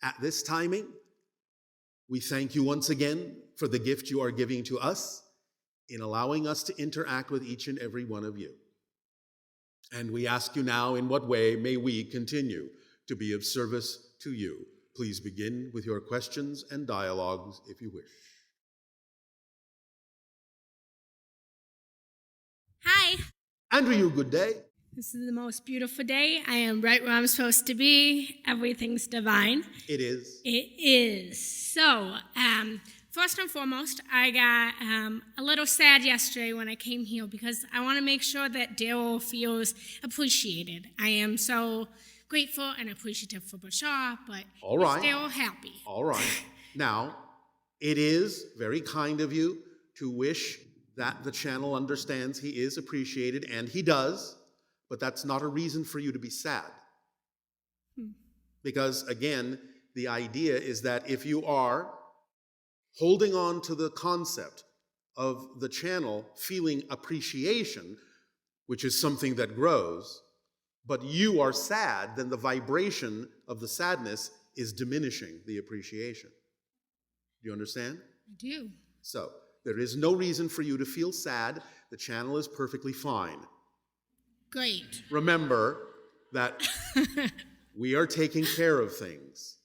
At this timing, we thank you once again for the gift you are giving to us in allowing us to interact with each and every one of you. And we ask you now, in what way may we continue to be of service to you? Please begin with your questions and dialogues if you wish. Hi. Andrew, good day. This is the most beautiful day. I am right where I'm supposed to be. Everything's divine. It is. It is. So, first and foremost, I got a little sad yesterday when I came here because I want to make sure that Daryl feels appreciated. I am so grateful and appreciative for Bashar, but All right. is Daryl happy? All right. Now, it is very kind of you to wish that the channel understands he is appreciated, and he does, but that's not a reason for you to be sad. Because, again, the idea is that if you are holding on to the concept of the channel feeling appreciation, which is something that grows, but you are sad, then the vibration of the sadness is diminishing the appreciation. Do you understand? I do. So, there is no reason for you to feel sad. The channel is perfectly fine. Great. Remember that we are taking care of things.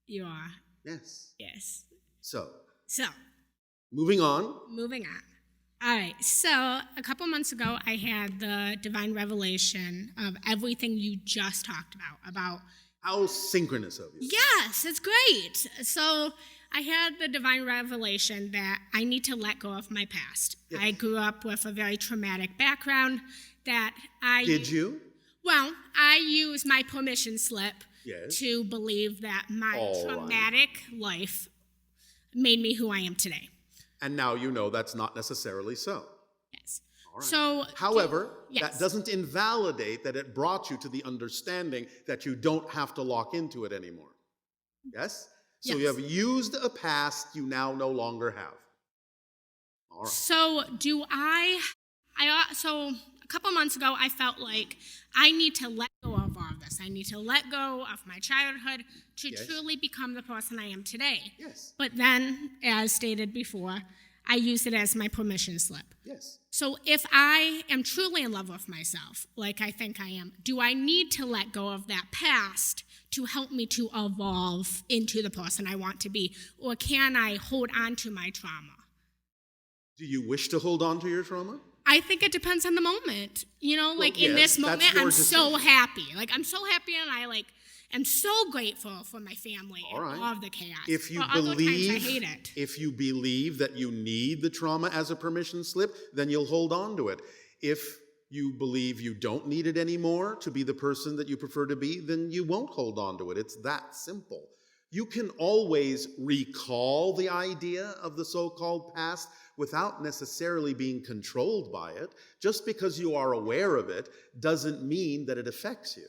You are. Yes. Yes. So, moving on. All right. So, a couple months ago, I had the divine revelation of everything you just talked about. How synchronous of you. Yes, it's great. So, I had the divine revelation that I need to let go of my past. Yes. I grew up with a very traumatic background that I... Did you? Well, I used my permission slip yes. to believe that my traumatic life made me who I am today. And now you know that's not necessarily so. Yes. All right. So, however, yes. that doesn't invalidate that it brought you to the understanding that you don't have to lock into it anymore. Yes? So yes. You have used a past you now no longer have. All right. So so a couple months ago, I felt like I need to let go of all of this. I need to let go of my childhood to yes. truly become the person I am today. Yes. But then, as stated before, I use it as my permission slip. Yes. So if I am truly in love with myself, like I think I am, do I need to let go of that past to help me to evolve into the person I want to be? Or can I hold on to my trauma? Do you wish to hold on to your trauma? I think it depends on the moment. You know, like well, in yes, this moment, I'm decision. so happy. Like I'm so happy and I am so grateful for my family all right. and all of the chaos. If you but other times I hate it. If you believe that you need the trauma as a permission slip, then you'll hold on to it. If you believe you don't need it anymore to be the person that you prefer to be, then you won't hold on to it. It's that simple. You can always recall the idea of the so-called past without necessarily being controlled by it. Just because you are aware of it doesn't mean that it affects you.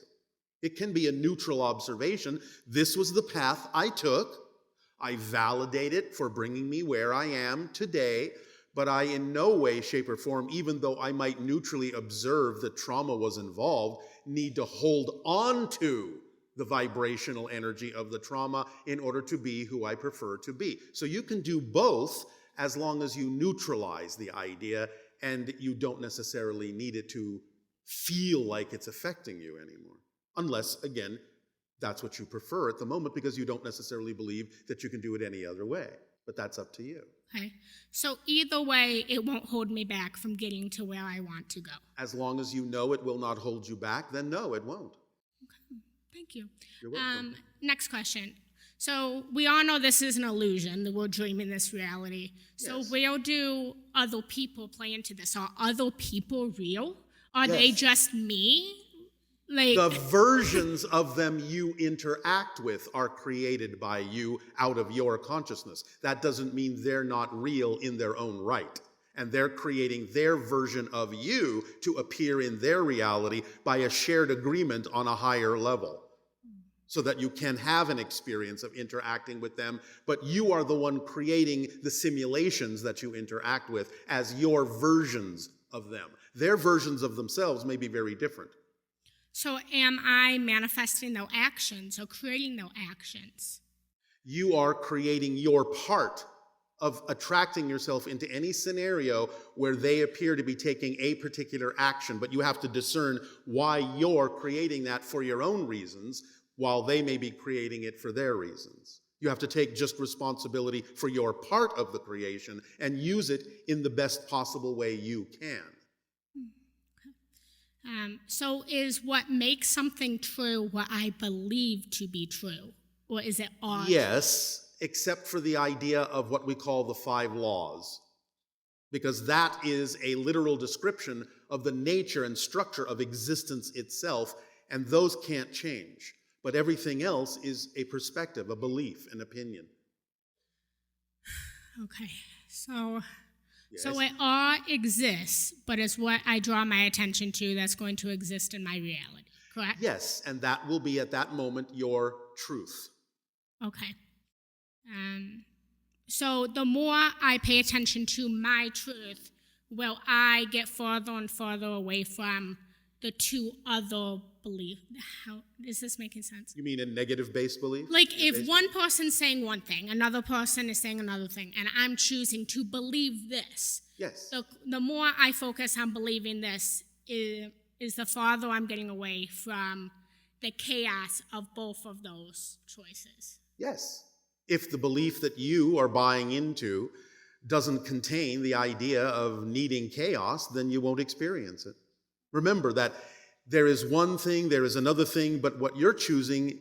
It can be a neutral observation. This was the path I took. I validate it for bringing me where I am today, but I in no way, shape, or form, even though I might neutrally observe that trauma was involved, need to hold on to the vibrational energy of the trauma in order to be who I prefer to be. So you can do both as long as you neutralize the idea and you don't necessarily need it to feel like it's affecting you anymore. Unless, again, that's what you prefer at the moment because you don't necessarily believe that you can do it any other way. But that's up to you. Okay. So either way, it won't hold me back from getting to where I want to go. As long as you know it will not hold you back, then no, it won't. Okay. Thank you. You're welcome. Next question. So we all know this is an illusion, that we're dreaming this reality. So Yes. where do other people play into this? Are other people real? Are Yes. they just me? Like The versions of them you interact with are created by you out of your consciousness. That doesn't mean they're not real in their own right. And they're creating their version of you to appear in their reality by a shared agreement on a higher level, so that you can have an experience of interacting with them, but you are the one creating the simulations that you interact with as your versions of them. Their versions of themselves may be very different. So am I manifesting those actions or creating those actions? You are creating your part of attracting yourself into any scenario where they appear to be taking a particular action, but you have to discern why you're creating that for your own reasons while they may be creating it for their reasons. You have to take just responsibility for your part of the creation and use it in the best possible way you can. So is what makes something true what I believe to be true? Or is it odd? Yes, except for the idea of what we call the 5 laws, because that is a literal description of the nature and structure of existence itself, and those can't change. But everything else is a perspective, a belief, an opinion. Okay, so Yes? it all exists, but it's what I draw my attention to that's going to exist in my reality, correct? Yes, and that will be at that moment your truth. Okay. So the more I pay attention to my truth, will I get further and further away from the 2 other beliefs? How is this making sense? You mean a negative-based belief? Like if one person's saying one thing, another person is saying another thing, and I'm choosing to believe this. Yes. The more I focus on believing this, is the farther I'm getting away from the chaos of both of those choices. Yes. If the belief that you are buying into doesn't contain the idea of needing chaos, then you won't experience it. Remember that there is one thing, there is another thing, but what you're choosing,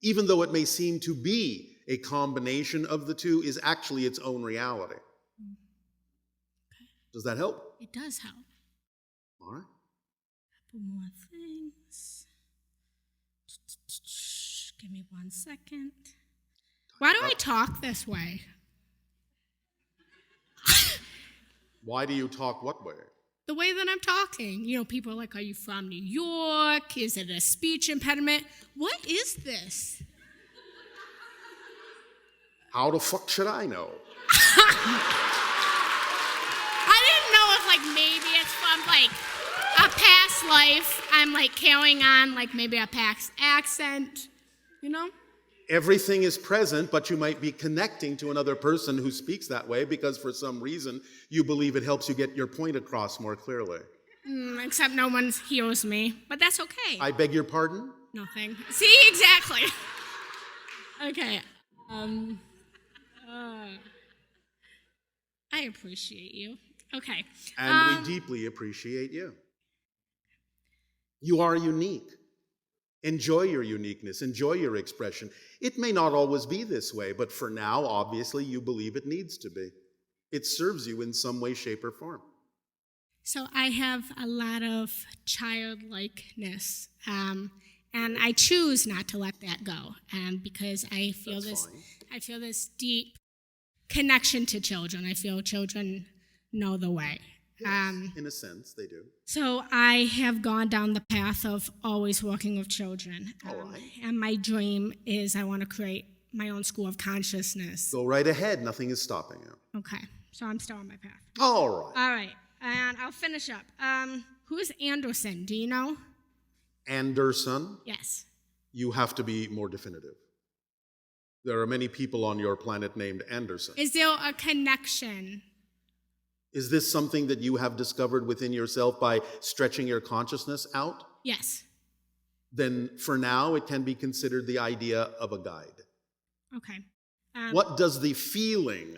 even though it may seem to be a combination of the 2, is actually its own reality. Okay. Does that help? It does help. All right. Couple more things. Give me 1 second. Why do I talk this way? Why do you talk what way? The way that I'm talking. You know, people are like, are you from New York? Is it a speech impediment? What is this? How the fuck should I know? I didn't know if, like, maybe it's from, like, a past life. I'm, like, carrying on, like, maybe a past accent, you know? Everything is present, but you might be connecting to another person who speaks that way because for some reason you believe it helps you get your point across more clearly. Except no one hears me, but that's okay. I beg your pardon? Nothing. See, exactly. Okay. I appreciate you. Okay. And we deeply appreciate you. You are unique. Enjoy your uniqueness. Enjoy your expression. It may not always be this way, but for now, obviously, you believe it needs to be. It serves you in some way, shape, or form. So I have a lot of childlikeness, and I choose not to let that go, because I feel this deep connection to children. I feel children know the way. Yes, in a sense, they do. So I have gone down the path of always working with children. All right. And my dream is I want to create my own school of consciousness. Go right ahead. Nothing is stopping you. Okay. So I'm still on my path. All right. All right. And I'll finish up. Who is Anderson? Do you know? Anderson? Yes. You have to be more definitive. There are many people on your planet named Anderson. Is there a connection? Is this something that you have discovered within yourself by stretching your consciousness out? Yes. Then for now, it can be considered the idea of a guide. Okay. What does the feeling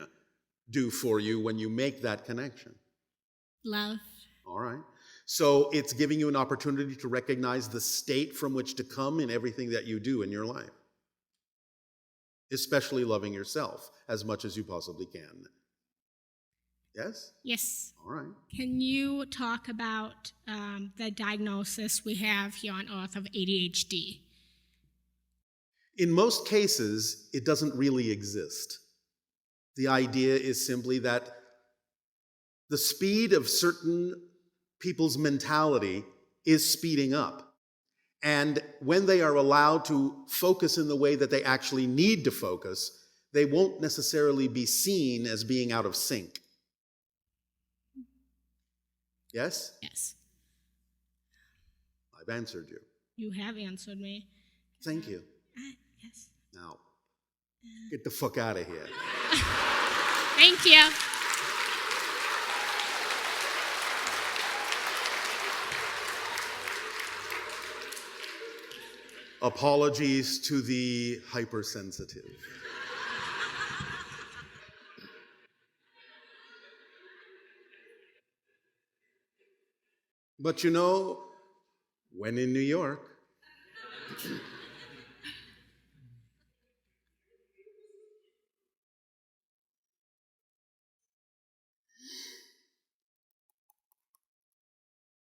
do for you when you make that connection? Love. All right. So it's giving you an opportunity to recognize the state from which to come in everything that you do in your life. Especially loving yourself as much as you possibly can. Yes? Yes. All right. Can you talk about the diagnosis we have here on Earth of ADHD? In most cases, it doesn't really exist. The idea is simply that the speed of certain people's mentality is speeding up. And when they are allowed to focus in the way that they actually need to focus, they won't necessarily be seen as being out of sync. Yes? Yes. I've answered you. You have answered me. Thank you. Yes. Now, get the fuck out of here. Thank you. Apologies to the hypersensitive. But you know, when in New York,